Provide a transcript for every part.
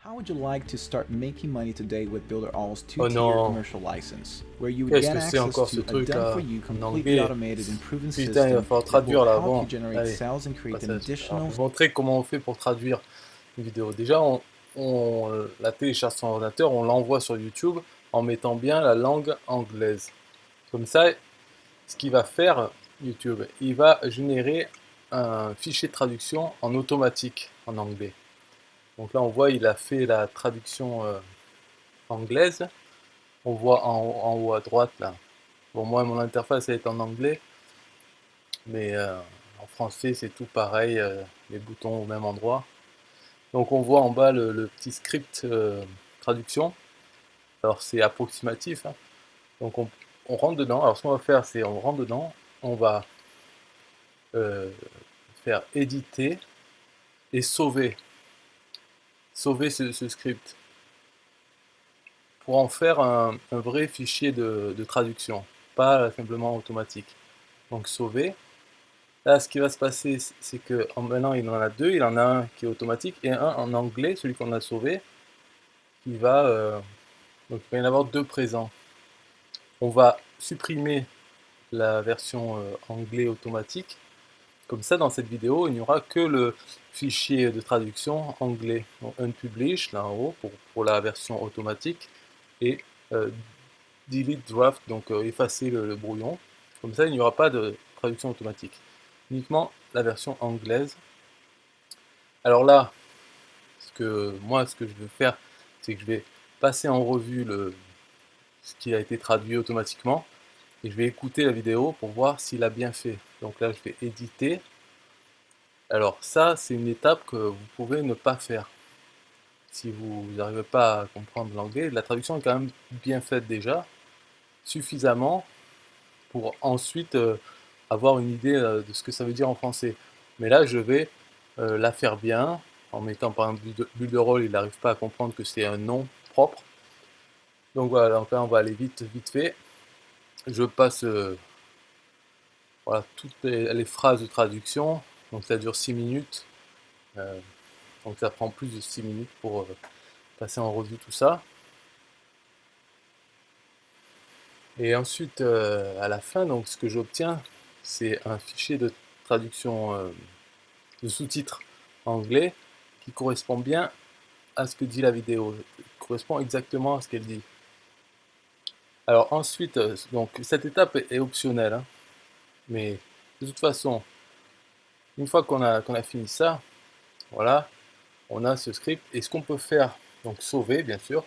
How would you like to start making money today with BuilderAll's Oh two-tier non, commercial license, where you would qu'est-ce get que c'est access encore ce to a truc là done-for-you, en completely anglais? automated and proven Putain, il va system falloir that will traduire là help you avant. generate Allez, sales and create an alors, je additional... vais vous montrer comment on fait pour traduire une vidéo. Déjà, on la télécharge sur son ordinateur, on l'envoie sur YouTube en mettant bien la langue anglaise. Comme ça, ce qu'il va faire, YouTube, il va générer un fichier de traduction en automatique en anglais. Donc là, on voit, il a fait la traduction anglaise. On voit en haut à droite là. Bon, moi, mon interface elle est en anglais, mais en français, c'est tout pareil, les boutons au même endroit. Donc, on voit en bas le petit script traduction. Alors, c'est approximatif, hein. Donc, on rentre dedans. Alors, ce qu'on va faire, c'est on rentre dedans, on va euh, faire éditer et sauver. Sauver ce script pour en faire un vrai fichier de traduction, pas simplement automatique. Donc, sauver. Là, ce qui va se passer, c'est que maintenant il en a deux, il en a un qui est automatique et un en anglais, celui qu'on a sauvé, qui va, donc il va y en avoir deux présents. On va supprimer la version anglais automatique. Comme ça, dans cette vidéo, il n'y aura que le fichier de traduction anglais. Donc, unpublish, là en haut, pour la version automatique, et delete draft, donc effacer le brouillon. Comme ça, il n'y aura pas de traduction automatique. Uniquement la version anglaise. Alors là, ce que je veux faire, c'est que je vais passer en revue ce qui a été traduit automatiquement et je vais écouter la vidéo pour voir s'il a bien fait. Donc là, je vais éditer. Alors ça, c'est une étape que vous pouvez ne pas faire. Si vous n'arrivez pas à comprendre l'anglais, la traduction est quand même bien faite déjà, suffisamment pour ensuite avoir une idée de ce que ça veut dire en français. Mais là, je vais la faire bien, en mettant par exemple Builderall, il n'arrive pas à comprendre que c'est un nom propre. Donc voilà, donc là on va aller vite fait. Je passe voilà, toutes les phrases de traduction, donc ça dure 6 minutes, euh, donc ça prend plus de 6 minutes pour passer en revue tout ça. Et ensuite, à la fin, donc ce que j'obtiens, c'est un fichier de traduction de sous-titres anglais qui correspond bien à ce que dit la vidéo, correspond exactement à ce qu'elle dit. Alors ensuite, donc cette étape est optionnelle, hein, mais de toute façon, une fois qu'on a fini ça, voilà, on a ce script et ce qu'on peut faire, donc sauver bien sûr,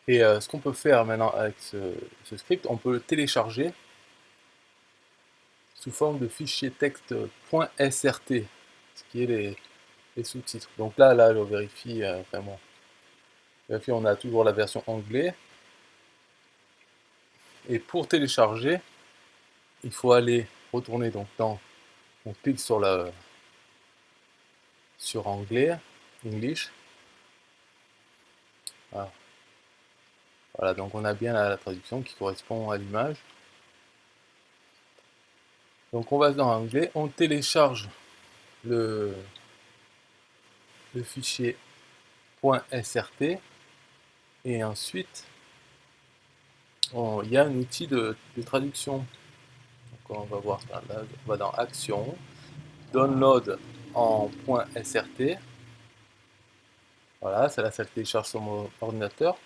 et ce qu'on peut faire maintenant avec ce script, on peut le télécharger sous forme de fichier texte .srt, ce qui est les sous-titres. Donc là, je vérifie, enfin bon, vérifie, on a toujours la version anglais. Et pour télécharger, il faut aller retourner donc on clique sur anglais, English. Voilà. Voilà, donc on a bien la traduction qui correspond à l'image. Donc on va dans anglais, on télécharge le fichier .srt et ensuite il y a un outil de traduction. Donc on va voir ça, là, on va dans Action, Download en .srt. Voilà, ça là, ça le télécharge sur mon ordinateur.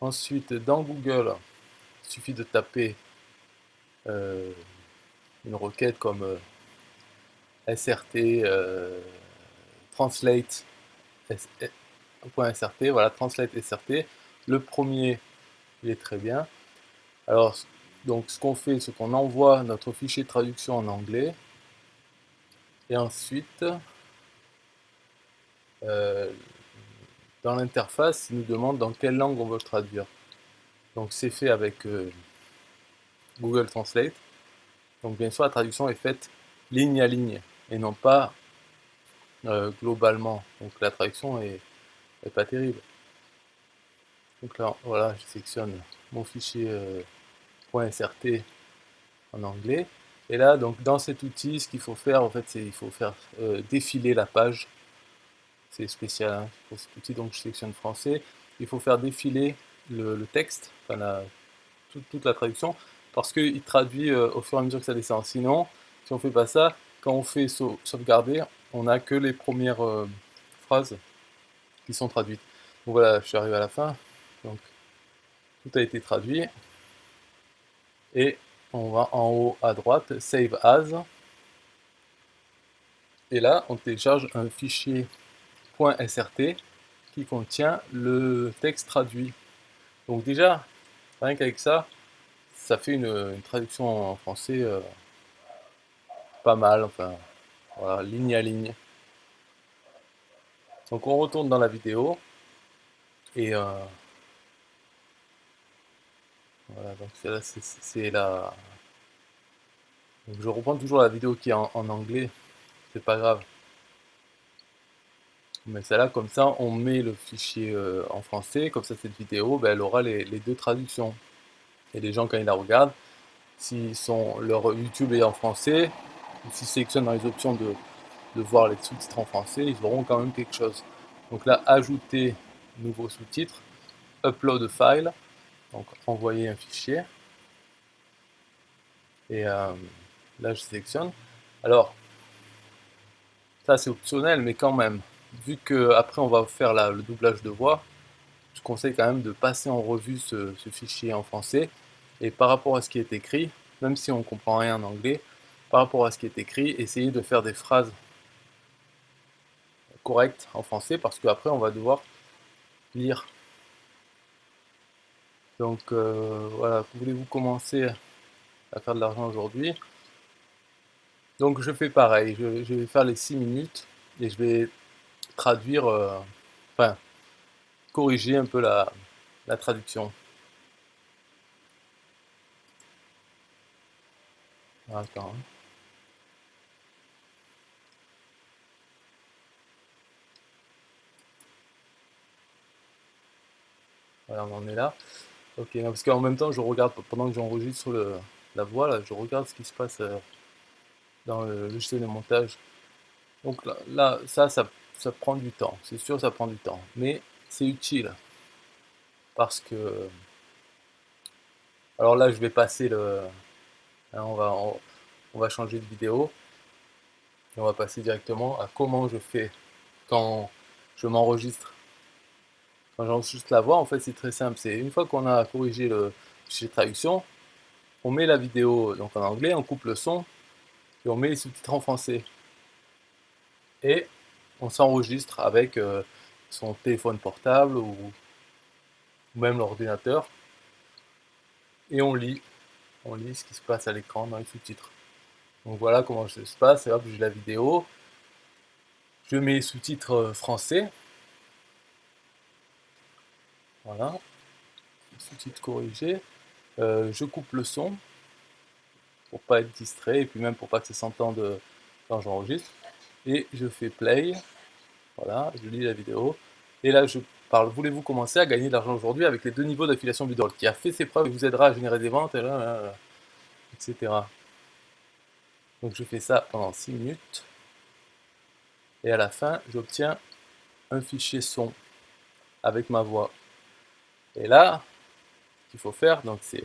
Ensuite, dans Google, il suffit de taper une requête comme srt translate .srt, voilà, translate srt. Le premier, il est très bien. Alors, donc ce qu'on fait, c'est qu'on envoie notre fichier de traduction en anglais. Et ensuite, euh, dans l'interface, il nous demande dans quelle langue on veut le traduire. Donc c'est fait avec Google Translate. Donc bien sûr, la traduction est faite ligne à ligne et non pas globalement. Donc la traduction est pas terrible. Donc là, voilà, je sélectionne mon fichier .srt en anglais. Et là, donc dans cet outil, ce qu'il faut faire, en fait, c'est il faut faire défiler la page. c'est spécial hein, pour cet outil, donc je sélectionne français. Il faut faire défiler le texte, enfin toute la traduction, parce qu'il traduit au fur et à mesure que ça descend. Sinon, si on fait pas ça, quand on fait sauvegarder, on n'a que les premières phrases qui sont traduites. Donc voilà, je suis arrivé à la fin, donc tout a été traduit, et on va en haut à droite, Save As, et là on télécharge un fichier .srt qui contient le texte traduit. Donc déjà, rien qu'avec ça, ça fait une traduction en français pas mal, enfin voilà, ligne à ligne. Donc on retourne dans la vidéo et voilà, donc c'est la. Donc je reprends toujours la vidéo qui est en anglais, c'est pas grave. Mais celle-là, comme ça, on met le fichier en français, comme ça cette vidéo, ben, elle aura les deux traductions. Et les gens, quand ils la regardent, si leur YouTube est en français, ou s'ils sélectionnent dans les options de voir les sous-titres en français, ils auront quand même quelque chose. Donc là, ajouter nouveau sous-titre, upload file, donc envoyer un fichier. Et là, je sélectionne. Alors, ça c'est optionnel, mais quand même, vu que après on va faire le doublage de voix, je conseille quand même de passer en revue ce fichier en français. Et par rapport à ce qui est écrit, même si on ne comprend rien en anglais, par rapport à ce qui est écrit, essayez de faire des phrases correctes en français, parce qu'après on va devoir lire. Donc voilà, voulez-vous commencer à faire de l'argent aujourd'hui? Donc je fais pareil, je vais faire les 6 minutes et je vais traduire, enfin corriger un peu la traduction. Attends. Voilà, on en est là. Ok, non, parce qu'en même temps, je regarde, pendant que j'enregistre la voix, là, je regarde ce qui se passe dans le logiciel de montage. Donc ça prend du temps, c'est sûr, ça prend du temps. Mais c'est utile, parce que... Alors là, je vais passer le... hein, on va changer de vidéo, et on va passer directement à comment je fais quand je m'enregistre. Quand j'enregistre la voix, en fait, c'est très simple. C'est une fois qu'on a corrigé le fichier de traduction, on met la vidéo donc en anglais, on coupe le son, et on met les sous-titres en français. Et on s'enregistre avec son téléphone portable ou même l'ordinateur, et on lit ce qui se passe à l'écran dans les sous-titres. Donc voilà comment ça se passe, et hop, j'ai la vidéo, je mets les sous-titres français, voilà, sous-titres corrigés, je coupe le son pour pas être distrait, et puis même pour pas que ça s'entende quand j'enregistre, et je fais play, voilà, je lis la vidéo, et là je parle. Voulez-vous commencer à gagner de l'argent aujourd'hui avec les 2 niveaux d'affiliation Budroll, qui a fait ses preuves et vous aidera à générer des ventes, etc. Donc je fais ça pendant 6 minutes, et à la fin, j'obtiens un fichier son avec ma voix. Et là, ce qu'il faut faire, donc, c'est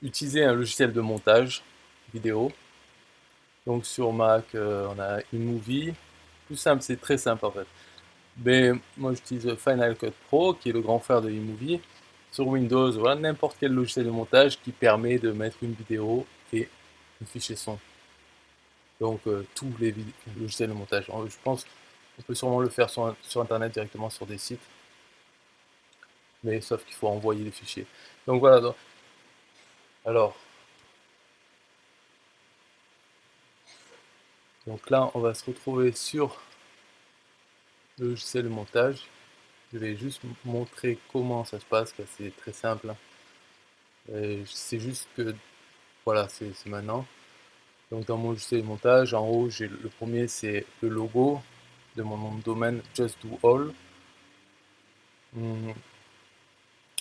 utiliser un logiciel de montage vidéo. Donc sur Mac, on a iMovie. Tout simple, c'est très simple en fait. Mais moi j'utilise Final Cut Pro, qui est le grand frère de iMovie. Sur Windows, voilà, n'importe quel logiciel de montage qui permet de mettre une vidéo et un fichier son. Donc tous les logiciels de montage. Je pense qu'on peut sûrement le faire sur Internet directement sur des sites. Mais sauf qu'il faut envoyer les fichiers. Donc voilà. Alors, donc là, on va se retrouver sur le logiciel de montage. Je vais juste montrer comment ça se passe, c'est très simple. C'est juste que, voilà, c'est maintenant. Donc dans mon logiciel de montage, en haut, le premier, c'est le logo de mon nom de domaine, Just Do All.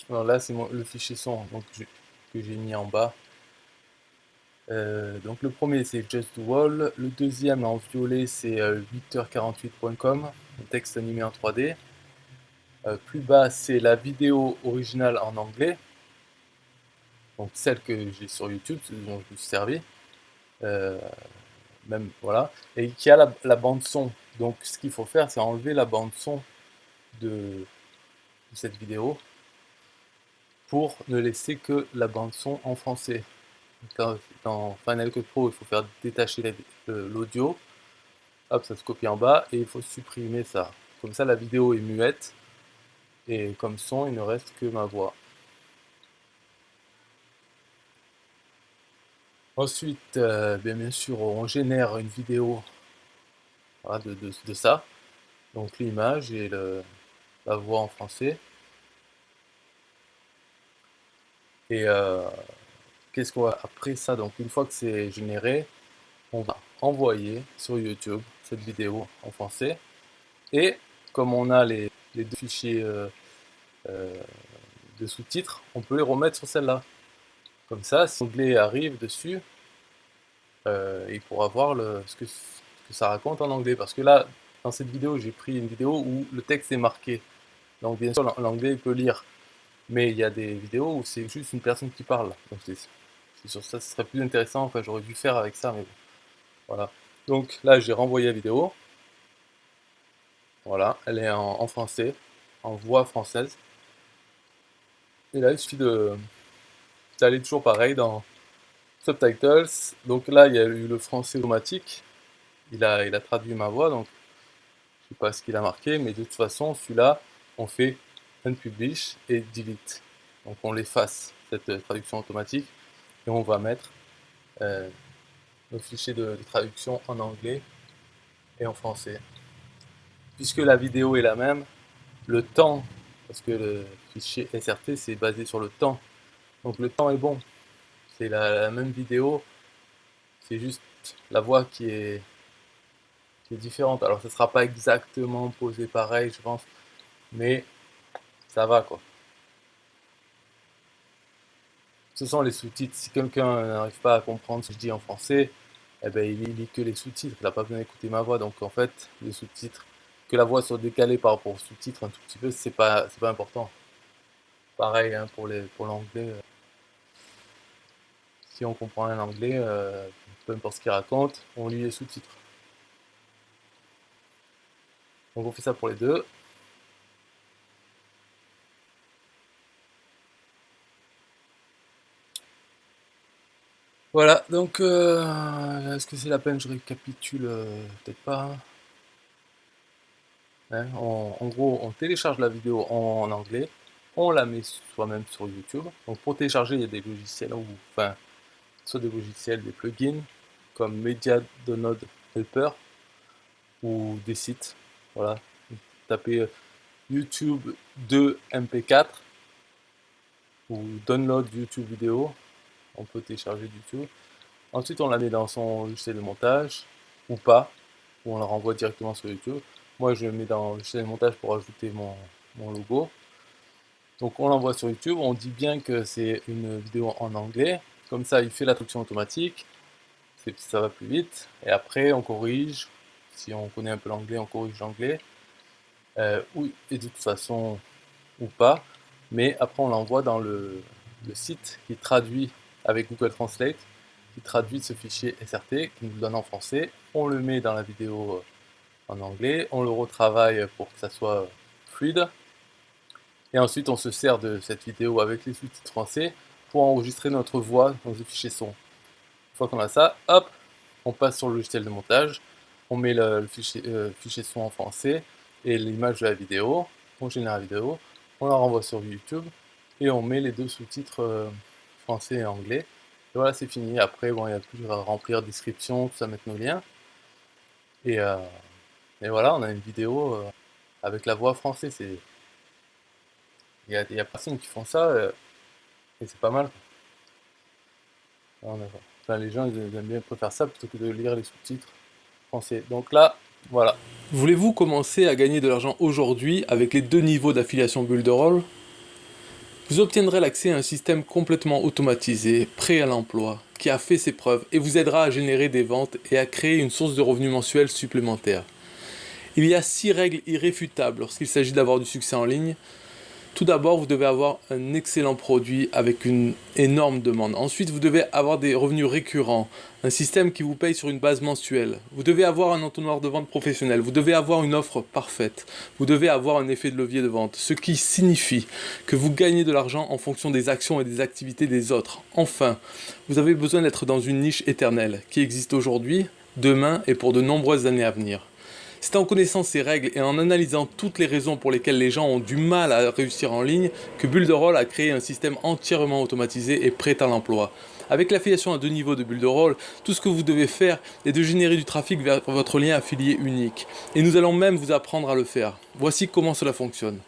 Alors là, c'est le fichier son donc, que j'ai mis en bas. Donc le premier c'est Just Do Wall, le deuxième en violet c'est 8h48.com, un texte animé en 3D. Plus bas c'est la vidéo originale en anglais, donc celle que j'ai sur YouTube, dont je me suis servi. Même voilà, et qui a la bande son. Donc ce qu'il faut faire c'est enlever la bande son de cette vidéo pour ne laisser que la bande son en français. Dans Final Cut Pro, il faut faire détacher l'audio. Hop, ça se copie en bas et il faut supprimer ça. Comme ça, la vidéo est muette et comme son, il ne reste que ma voix. Ensuite, bien sûr, on génère une vidéo voilà, de ça. Donc l'image et la voix en français. Et qu'est-ce qu'on va après ça? Donc une fois que c'est généré, on va envoyer sur YouTube cette vidéo en français. Et comme on a les deux fichiers de sous-titres, on peut les remettre sur celle-là. Comme ça, si l'anglais arrive dessus, il pourra voir ce que ça raconte en anglais. Parce que là, dans cette vidéo, j'ai pris une vidéo où le texte est marqué. Donc bien sûr, l'anglais peut lire. Mais il y a des vidéos où c'est juste une personne qui parle. Donc c'est sur ça, ce serait plus intéressant. Enfin, j'aurais dû faire avec ça, mais bon. Voilà. Donc là, j'ai renvoyé la vidéo. Voilà, elle est en français, en voix française. Et là, il suffit d'aller toujours pareil dans Subtitles. Donc là, il y a eu le français automatique. Il a traduit ma voix, donc je sais pas ce qu'il a marqué, mais de toute façon, celui-là, on fait Unpublish et Delete. Donc on l'efface, cette traduction automatique, et on va mettre nos fichiers de traduction en anglais et en français. Puisque la vidéo est la même, le temps, parce que le fichier SRT c'est basé sur le temps, donc le temps est bon. C'est la même vidéo, c'est juste la voix qui est différente. Alors ça sera pas exactement posé pareil, je pense, mais ça va quoi. Ce sont les sous-titres. Si quelqu'un n'arrive pas à comprendre ce que je dis en français, eh ben, il lit que les sous-titres, il n'a pas besoin d'écouter ma voix. Donc en fait, les sous-titres, que la voix soit décalée par rapport aux sous-titres un tout petit peu, c'est pas important. Pareil hein, pour l'anglais. Si on comprend un anglais, peu importe ce qu'il raconte, on lit les sous-titres. Donc on fait ça pour les deux. Voilà, donc est-ce que c'est la peine, je récapitule, peut-être pas. Hein, en gros, on télécharge la vidéo en anglais, on la met soi-même sur YouTube. Donc pour télécharger, il y a des logiciels, enfin, soit des logiciels, des plugins, comme Media Download Helper, ou des sites. Voilà, tapez YouTube 2 MP4, ou Download YouTube vidéo, on peut télécharger YouTube. Ensuite, on la met dans son logiciel de montage, ou pas, ou on la renvoie directement sur YouTube. Moi, je le mets dans le logiciel de montage pour ajouter mon logo. Donc, on l'envoie sur YouTube. On dit bien que c'est une vidéo en anglais. Comme ça, il fait la traduction automatique. Ça va plus vite. Et après, on corrige. Si on connaît un peu l'anglais, on corrige l'anglais. Et de toute façon, ou pas. Mais après, on l'envoie dans le site qui traduit avec Google Translate, qui traduit ce fichier SRT, qui nous le donne en français. On le met dans la vidéo en anglais, on le retravaille pour que ça soit fluide. Et ensuite, on se sert de cette vidéo avec les sous-titres français pour enregistrer notre voix dans le fichier son. Une fois qu'on a ça, hop, on passe sur le logiciel de montage, on met le fichier son en français et l'image de la vidéo, on génère la vidéo, on la renvoie sur YouTube et on met les deux sous-titres français et anglais. Et voilà, c'est fini. Après, bon, il n'y a plus à remplir description, tout ça, mettre nos liens. Et voilà, on a une vidéo avec la voix française. Il y a personne qui font ça et c'est pas mal. Enfin, les gens ils aiment bien préférer ça plutôt que de lire les sous-titres français. Donc là, voilà. Voulez-vous commencer à gagner de l'argent aujourd'hui avec les 2 niveaux d'affiliation Builderall? Vous obtiendrez l'accès à un système complètement automatisé, prêt à l'emploi, qui a fait ses preuves et vous aidera à générer des ventes et à créer une source de revenus mensuels supplémentaire. Il y a 6 règles irréfutables lorsqu'il s'agit d'avoir du succès en ligne. Tout d'abord, vous devez avoir un excellent produit avec une énorme demande. Ensuite, vous devez avoir des revenus récurrents, un système qui vous paye sur une base mensuelle. Vous devez avoir un entonnoir de vente professionnel. Vous devez avoir une offre parfaite. Vous devez avoir un effet de levier de vente, ce qui signifie que vous gagnez de l'argent en fonction des actions et des activités des autres. Enfin, vous avez besoin d'être dans une niche éternelle qui existe aujourd'hui, demain et pour de nombreuses années à venir. C'est en connaissant ces règles et en analysant toutes les raisons pour lesquelles les gens ont du mal à réussir en ligne que Builderall a créé un système entièrement automatisé et prêt à l'emploi. Avec l'affiliation à 2 niveaux de Builderall, tout ce que vous devez faire est de générer du trafic vers votre lien affilié unique. Et nous allons même vous apprendre à le faire. Voici comment cela fonctionne.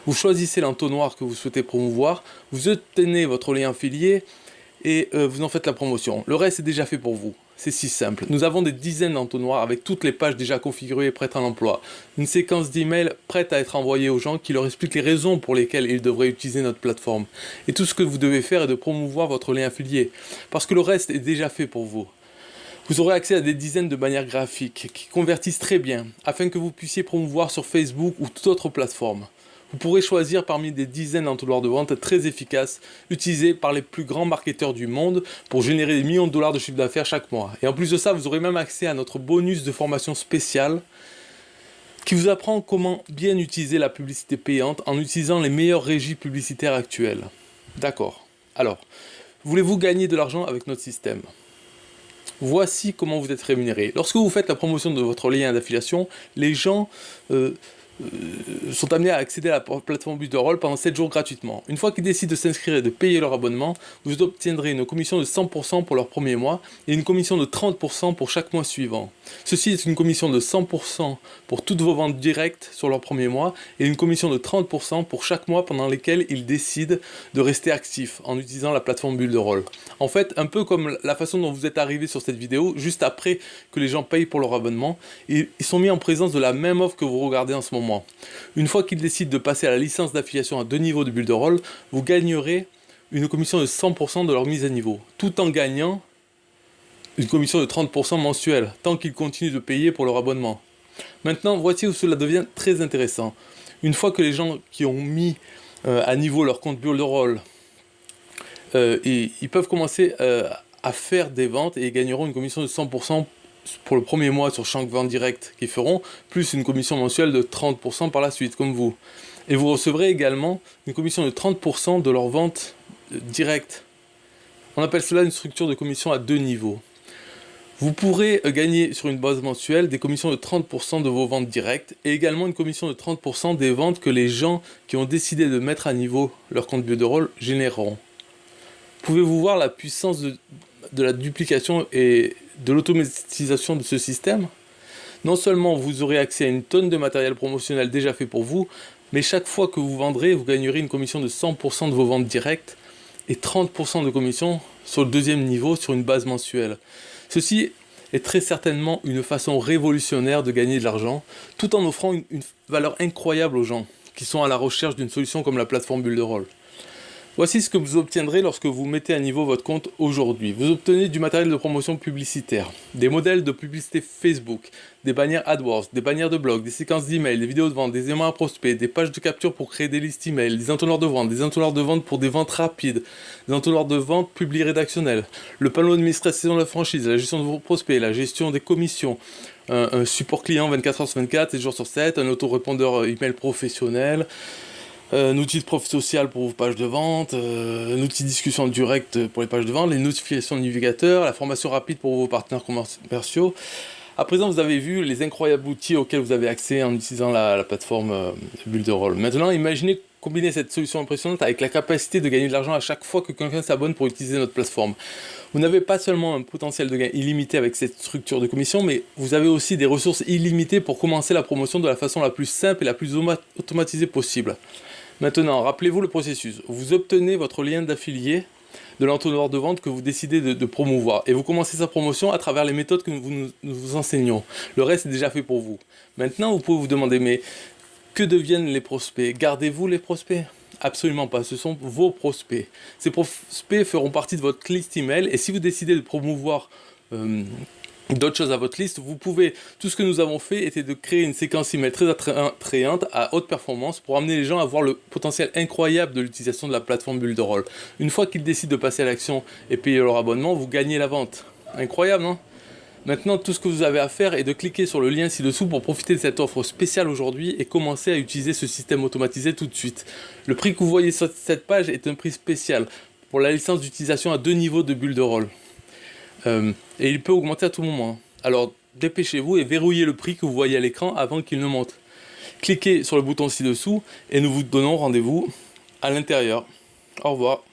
Vous choisissez l'entonnoir que vous souhaitez promouvoir, vous obtenez votre lien affilié et vous en faites la promotion. Le reste est déjà fait pour vous. C'est si simple. Nous avons des dizaines d'entonnoirs avec toutes les pages déjà configurées et prêtes à l'emploi. Une séquence d'emails prête à être envoyée aux gens qui leur explique les raisons pour lesquelles ils devraient utiliser notre plateforme. Et tout ce que vous devez faire est de promouvoir votre lien affilié. Parce que le reste est déjà fait pour vous. Vous aurez accès à des dizaines de bannières graphiques qui convertissent très bien afin que vous puissiez promouvoir sur Facebook ou toute autre plateforme. Vous pourrez choisir parmi des dizaines d'entonnoirs de vente très efficaces, utilisés par les plus grands marketeurs du monde pour générer des millions de dollars de chiffre d'affaires chaque mois. Et en plus de ça, vous aurez même accès à notre bonus de formation spéciale qui vous apprend comment bien utiliser la publicité payante en utilisant les meilleures régies publicitaires actuelles. D'accord. Alors, voulez-vous gagner de l'argent avec notre système ? Voici comment vous êtes rémunéré. Lorsque vous faites la promotion de votre lien d'affiliation, les gens sont amenés à accéder à la plateforme Builderall pendant 7 jours gratuitement. Une fois qu'ils décident de s'inscrire et de payer leur abonnement, vous obtiendrez une commission de 100% pour leur premier mois et une commission de 30% pour chaque mois suivant. Ceci est une commission de 100% pour toutes vos ventes directes sur leur premier mois et une commission de 30% pour chaque mois pendant lesquels ils décident de rester actifs en utilisant la plateforme Builderall. En fait, un peu comme la façon dont vous êtes arrivé sur cette vidéo, juste après que les gens payent pour leur abonnement, ils sont mis en présence de la même offre que vous regardez en ce moment. Une fois qu'ils décident de passer à la licence d'affiliation à 2 niveaux de Builderall, vous gagnerez une commission de 100% de leur mise à niveau, tout en gagnant une commission de 30% mensuelle, tant qu'ils continuent de payer pour leur abonnement. Maintenant, voici où cela devient très intéressant. Une fois que les gens qui ont mis à niveau leur compte Builderall, ils peuvent commencer à faire des ventes et ils gagneront une commission de 100% pour le premier mois sur chaque vente directe qu'ils feront, plus une commission mensuelle de 30% par la suite, comme vous. Et vous recevrez également une commission de 30% de leur vente directe. On appelle cela une structure de commission à 2 niveaux. Vous pourrez gagner sur une base mensuelle des commissions de 30% de vos ventes directes et également une commission de 30% des ventes que les gens qui ont décidé de mettre à niveau leur compte Builderall généreront. Pouvez-vous voir la puissance de la duplication et de l'automatisation de ce système ? Non seulement vous aurez accès à une tonne de matériel promotionnel déjà fait pour vous, mais chaque fois que vous vendrez, vous gagnerez une commission de 100% de vos ventes directes et 30% de commission sur le 2e niveau sur une base mensuelle. Ceci est très certainement une façon révolutionnaire de gagner de l'argent, tout en offrant une valeur incroyable aux gens qui sont à la recherche d'une solution comme la plateforme Builderall. Voici ce que vous obtiendrez lorsque vous mettez à niveau votre compte aujourd'hui. Vous obtenez du matériel de promotion publicitaire, des modèles de publicité Facebook, des bannières AdWords, des bannières de blog, des séquences d'emails, des vidéos de vente, des emails à prospects, des pages de capture pour créer des listes emails, des entonnoirs de vente, des entonnoirs de vente pour des ventes rapides, des entonnoirs de vente publiés rédactionnels, le panneau d'administration de la franchise, la gestion de vos prospects, la gestion des commissions, un support client 24h sur 24, 7 jours sur 7, un autorépondeur email professionnel, un outil de prof social pour vos pages de vente, un outil de discussion directe pour les pages de vente, les notifications de navigateur, la formation rapide pour vos partenaires commerciaux. À présent, vous avez vu les incroyables outils auxquels vous avez accès en utilisant la plateforme Builderall. Maintenant, imaginez combiner cette solution impressionnante avec la capacité de gagner de l'argent à chaque fois que quelqu'un s'abonne pour utiliser notre plateforme. Vous n'avez pas seulement un potentiel de gain illimité avec cette structure de commission, mais vous avez aussi des ressources illimitées pour commencer la promotion de la façon la plus simple et la plus automatisée possible. Maintenant, rappelez-vous le processus. Vous obtenez votre lien d'affilié de l'entonnoir de vente que vous décidez de promouvoir. Et vous commencez sa promotion à travers les méthodes que nous vous enseignons. Le reste est déjà fait pour vous. Maintenant, vous pouvez vous demander, mais que deviennent les prospects ? Gardez-vous les prospects ? Absolument pas, ce sont vos prospects. Ces prospects feront partie de votre liste email et si vous décidez de promouvoir d'autres choses à votre liste, vous pouvez, tout ce que nous avons fait était de créer une séquence email très attrayante à haute performance pour amener les gens à voir le potentiel incroyable de l'utilisation de la plateforme Builderall. Une fois qu'ils décident de passer à l'action et payer leur abonnement, vous gagnez la vente. Incroyable, non ? Maintenant, tout ce que vous avez à faire est de cliquer sur le lien ci-dessous pour profiter de cette offre spéciale aujourd'hui et commencer à utiliser ce système automatisé tout de suite. Le prix que vous voyez sur cette page est un prix spécial pour la licence d'utilisation à 2 niveaux de Builderall. Et il peut augmenter à tout moment. Alors dépêchez-vous et verrouillez le prix que vous voyez à l'écran avant qu'il ne monte. Cliquez sur le bouton ci-dessous et nous vous donnons rendez-vous à l'intérieur. Au revoir.